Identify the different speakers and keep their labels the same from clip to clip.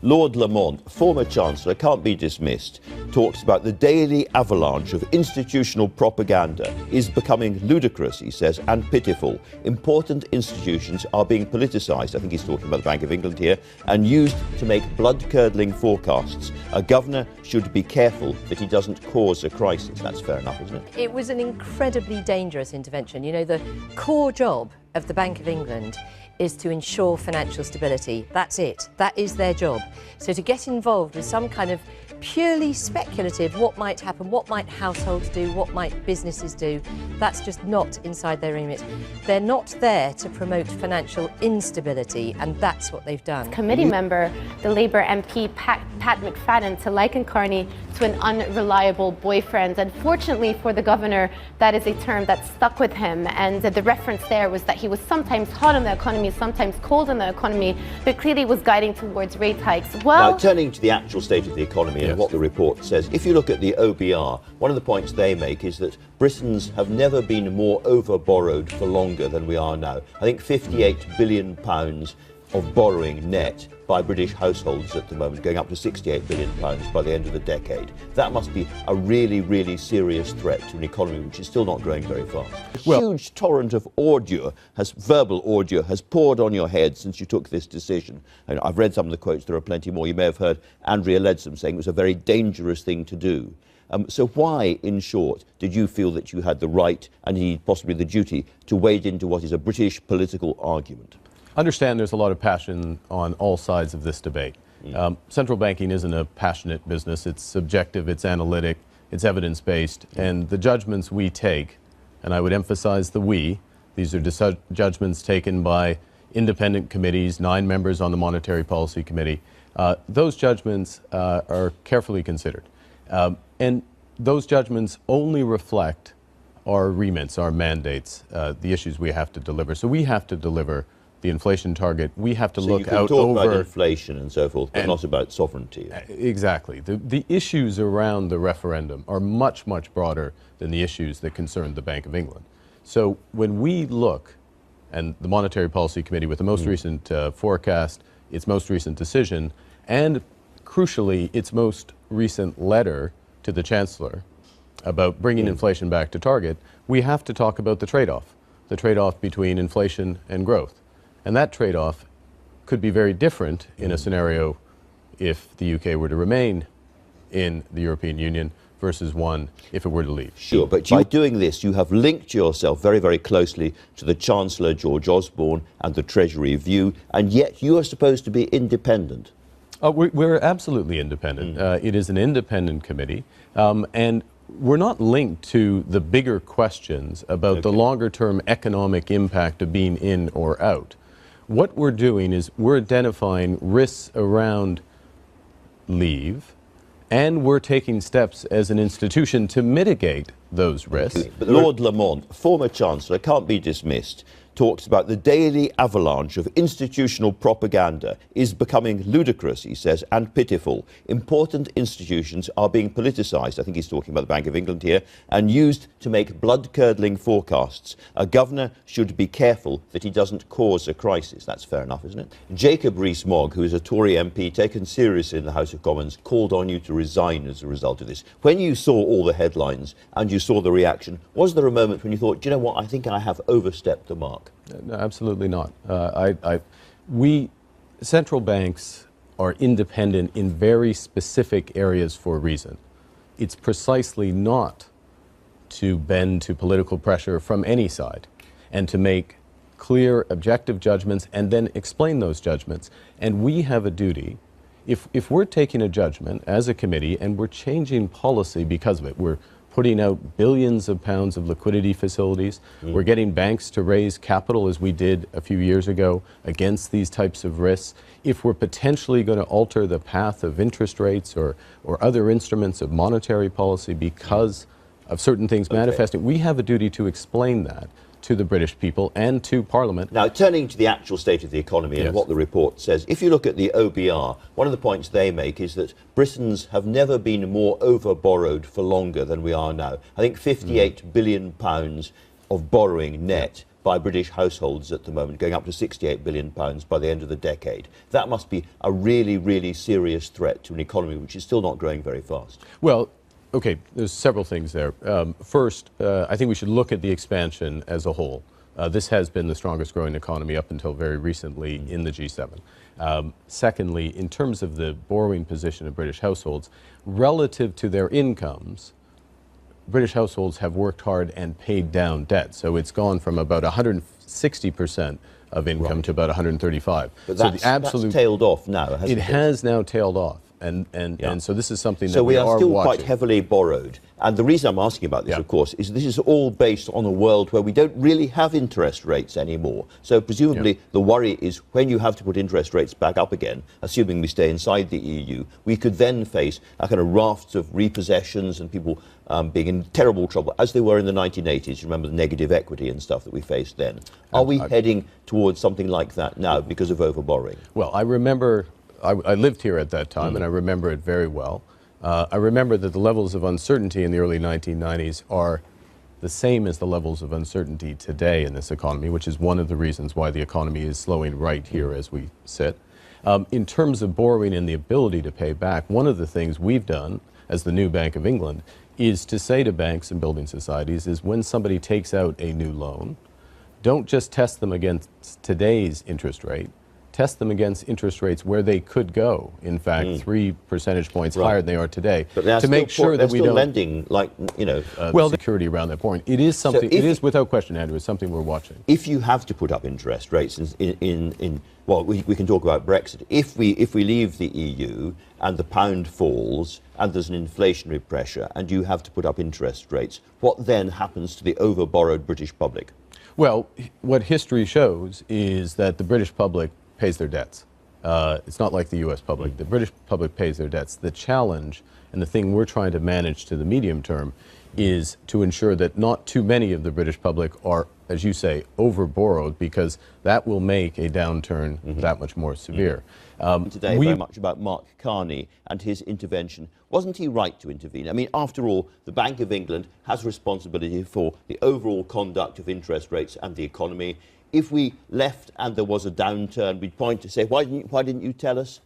Speaker 1: Lord Lamont, former Chancellor, can't be dismissed, talks about the daily avalanche of institutional propaganda is becoming ludicrous, he says, and pitiful. Important institutions are being politicised, I think he's talking about the Bank of England here, and used to make blood-curdling forecasts. A governor should be careful that he doesn't cause a crisis. That's fair enough, isn't it?
Speaker 2: It was an incredibly dangerous intervention. You know, the core job of the Bank of England is to ensure financial stability. That's it. That is their job. So to get involved with some kind of purely speculative, what might happen, what might households do, what might businesses do, that's just not inside their remit. They're not there to promote financial instability, and that's what they've done.
Speaker 3: Committee member, the Labour MP Pat McFadden, to liken Carney to an unreliable boyfriend. Unfortunately for the governor, that is a term that stuck with him, and the reference there was that he was sometimes hot on the economy, sometimes cold on the economy, but clearly was guiding towards rate hikes. Well,
Speaker 1: now, turning to the actual state of the economy and what the report says, if you look at the OBR, one of the points they make is that Britons have never been more over-borrowed for longer than we are now. I think £58 billion of borrowing net by British households at the moment, going up to £68 billion by the end of the decade. That must be a really, really serious threat to an economy which is still not growing very fast. A huge torrent of verbal ordure has poured on your head since you took this decision. And I've read some of the quotes, there are plenty more. You may have heard Andrea Leadsom saying it was a very dangerous thing to do. So why, in short, did you feel that you had the right and indeed possibly the duty to wade into what is a British political argument?
Speaker 4: Understand there's a lot of passion on all sides of this debate. Central banking isn't a passionate business. It's subjective, it's analytic, it's evidence-based, and the judgments we take, and I would emphasize the we, these are judgments taken by independent committees, 9 members on the Monetary Policy Committee. Those judgments are carefully considered. And those judgments only reflect our remits, our mandates, the issues we have to deliver. So we have to deliver the inflation target. We have to look out over...
Speaker 1: So you can talk about inflation and so forth, but not about sovereignty.
Speaker 4: Exactly. The issues around the referendum are much, much broader than the issues that concern the Bank of England. So when we look, and the Monetary Policy Committee with the most recent forecast, its most recent decision, and crucially, its most recent letter to the Chancellor about bringing inflation back to target, we have to talk about the trade-off between inflation and growth. And that trade-off could be very different in a scenario if the UK were to remain in the European Union versus one if it were to leave.
Speaker 1: Sure, but by doing this, you have linked yourself very, very closely to the Chancellor, George Osborne, and the Treasury view, and yet you are supposed to be independent.
Speaker 4: We're absolutely independent. It is an independent committee, and we're not linked to the bigger questions about the longer-term economic impact of being in or out. What we're doing is we're identifying risks around leave, and we're taking steps as an institution to mitigate those risks.
Speaker 1: But Lord Lamont, former Chancellor, can't be dismissed, talks about the daily avalanche of institutional propaganda is becoming ludicrous, he says, and pitiful. Important institutions are being politicised, I think he's talking about the Bank of England here, and used to make blood-curdling forecasts. A governor should be careful that he doesn't cause a crisis. That's fair enough, isn't it? Jacob Rees-Mogg, who is a Tory MP taken seriously in the House of Commons, called on you to resign as a result of this. When you saw all the headlines and you saw the reaction, was there a moment when you thought, do you know what, I think I have overstepped the mark?
Speaker 4: No, absolutely not. Central banks are independent in very specific areas for a reason. It's precisely not to bend to political pressure from any side and to make clear, objective judgments and then explain those judgments. And we have a duty, if we're taking a judgment as a committee and we're changing policy because of it, we're putting out billions of pounds of liquidity facilities. We're getting banks to raise capital, as we did a few years ago, against these types of risks. If we're potentially going to alter the path of interest rates or other instruments of monetary policy because of certain things manifesting, we have a duty to explain that to the British people and to Parliament.
Speaker 1: Now, turning to the actual state of the economy and what the report says, if you look at the OBR, one of the points they make is that Britons have never been more over-borrowed for longer than we are now. I think £58 billion of borrowing net by British households at the moment, going up to £68 billion by the end of the decade. That must be a really, really serious threat to an economy which is still not growing very fast.
Speaker 4: Well, okay, there's several things there. First, I think we should look at the expansion as a whole. This has been the strongest growing economy up until very recently in the G7. Secondly, in terms of the borrowing position of British households, relative to their incomes, British households have worked hard and paid down debt. So it's gone from about 160% of income to about 135.
Speaker 1: But
Speaker 4: so
Speaker 1: that's tailed off now, hasn't it?
Speaker 4: It has now tailed off. And so this is something that
Speaker 1: so
Speaker 4: we are
Speaker 1: still
Speaker 4: watching.
Speaker 1: Quite heavily borrowed. And the reason I'm asking about this, of course, is this is all based on a world where we don't really have interest rates anymore. So presumably the worry is when you have to put interest rates back up again, assuming we stay inside the EU, we could then face a kind of raft of repossessions and people being in terrible trouble, as they were in the 1980s. You remember the negative equity and stuff that we faced then. Are we heading towards something like that now because of overborrowing?
Speaker 4: Well, I remember... I lived here at that time, and I remember it very well. I remember that the levels of uncertainty in the early 1990s are the same as the levels of uncertainty today in this economy, which is one of the reasons why the economy is slowing right here as we sit. In terms of borrowing and the ability to pay back, one of the things we've done as the new Bank of England is to say to banks and building societies is when somebody takes out a new loan, don't just test them against today's interest rate, test them against interest rates where they could go, in fact, 3 percentage points higher than they are today, to make sure that we don't
Speaker 1: lending, like, you know,
Speaker 4: well, security around that point. It is something. It is without question, Andrew. It's something we're watching.
Speaker 1: If you have to put up interest rates well, we can talk about Brexit. If we leave the EU and the pound falls and there's an inflationary pressure and you have to put up interest rates, what then happens to the overborrowed British public?
Speaker 4: Well, what history shows is that the British public pays their debts. It's not like the U.S. public. The British public pays their debts. The challenge and the thing we're trying to manage to the medium term is to ensure that not too many of the British public are, as you say, over-borrowed, because that will make a downturn that much more severe.
Speaker 1: Today, very much about Mark Carney and his intervention. Wasn't he right to intervene? I mean, after all, the Bank of England has responsibility for the overall conduct of interest rates and the economy. If we left and there was a downturn, we'd point to say, why didn't you tell us?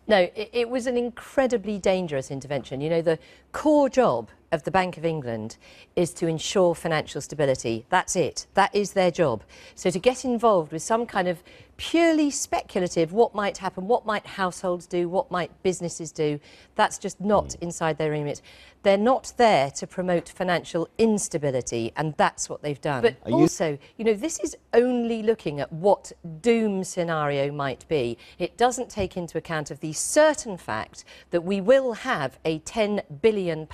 Speaker 2: No, it was an incredibly dangerous intervention. You know, the core job of the Bank of England is to ensure financial stability. That's it. That is their job. So to get involved with some kind of purely speculative, what might happen, what might households do, what might businesses do, that's just not inside their remit. They're not there to promote financial instability, and that's what they've done. But also, you know, this is only looking at what doom scenario might be. It doesn't take into account of the certain fact that we will have a £10 billion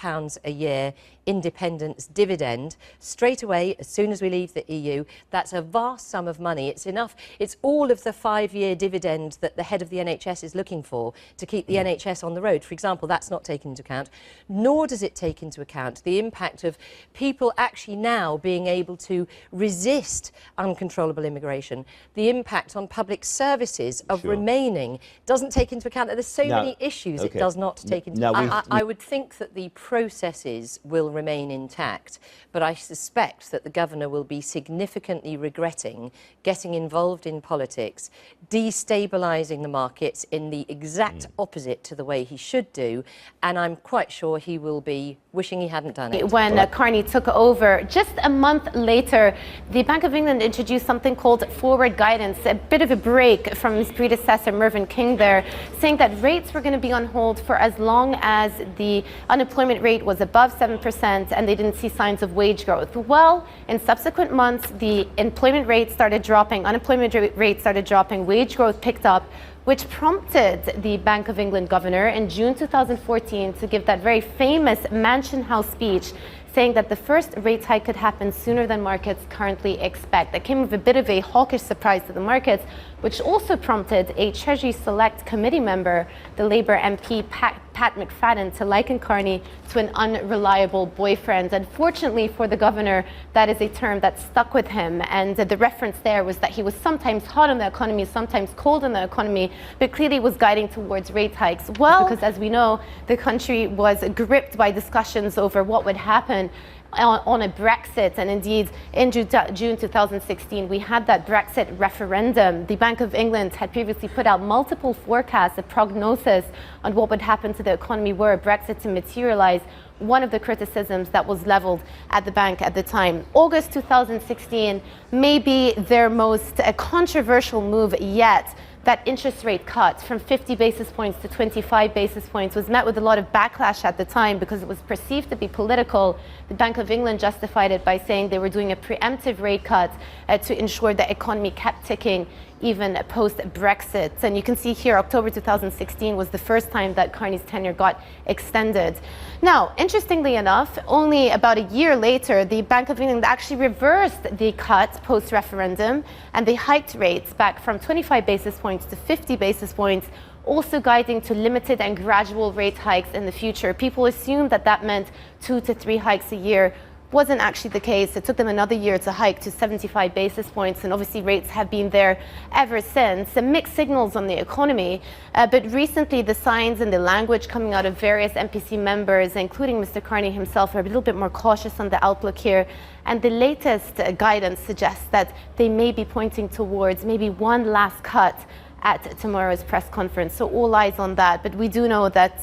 Speaker 2: a year independence dividend straight away as soon as we leave the EU. That's a vast sum of money. It's enough. It's all of the 5-year dividend that the head of the NHS is looking for to keep the NHS on the road. For example, that's not taken into account, nor does it take into account the impact of people actually now being able to resist uncontrollable immigration, the impact on public services of remaining. Doesn't take into account that there's so many issues it does not take into account. I would think that the processes will remain intact, but I suspect that the governor will be significantly regretting getting involved in politics, destabilising the markets in the exact opposite to the way he should do, and I'm quite sure he will be wishing he hadn't done it.
Speaker 3: When Carney took over, just a month later, the Bank of England introduced something called forward guidance, a bit of a break from his predecessor Mervyn King there, saying that rates were going to be on hold for as long as the unemployment rate was above 7% and they didn't see signs of wage growth. Well, in subsequent months, the employment rate started dropping, unemployment rate started dropping, wage growth picked up, which prompted the Bank of England governor in June 2014 to give that very famous Mansion House speech saying that the first rate hike could happen sooner than markets currently expect. That came with a bit of a hawkish surprise to the markets, which also prompted a Treasury Select Committee member, the Labour MP Pat McFadden, to liken Carney to an unreliable boyfriend. Unfortunately for the governor, that is a term that stuck with him, and the reference there was that he was sometimes hot on the economy, sometimes cold on the economy, but clearly was guiding towards rate hikes. Well, because as we know, the country was gripped by discussions over what would happen on a Brexit. And indeed, in June 2016, we had that Brexit referendum. The Bank of England had previously put out multiple forecasts, a prognosis on what would happen to the economy were Brexit to materialize. One of the criticisms that was leveled at the bank at the time. August 2016 may be their most controversial move yet. That interest rate cut from 50 basis points to 25 basis points was met with a lot of backlash at the time because it was perceived to be political. The Bank of England justified it by saying they were doing a preemptive rate cut to ensure the economy kept ticking even post-Brexit. And you can see here, October 2016 was the first time that Carney's tenure got extended. Now, interestingly enough, only about a year later, the Bank of England actually reversed the cut post-referendum, and they hiked rates back from 25 basis points to 50 basis points, also guiding to limited and gradual rate hikes in the future. People assumed that that meant 2 to 3 hikes a year. Wasn't actually the case. It took them another year to hike to 75 basis points, and obviously rates have been there ever since. Some mixed signals on the economy, but recently the signs and the language coming out of various MPC members, including Mr. Carney himself, are a little bit more cautious on the outlook here. And the latest guidance suggests that they may be pointing towards maybe one last cut at tomorrow's press conference. So all eyes on that. But we do know that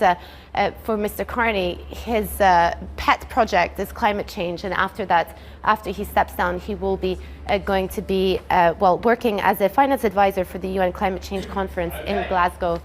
Speaker 3: for Mr. Carney, his pet project is climate change. And after that, after he steps down, he will be going to be, working as a finance advisor for the UN Climate Change Conference in Glasgow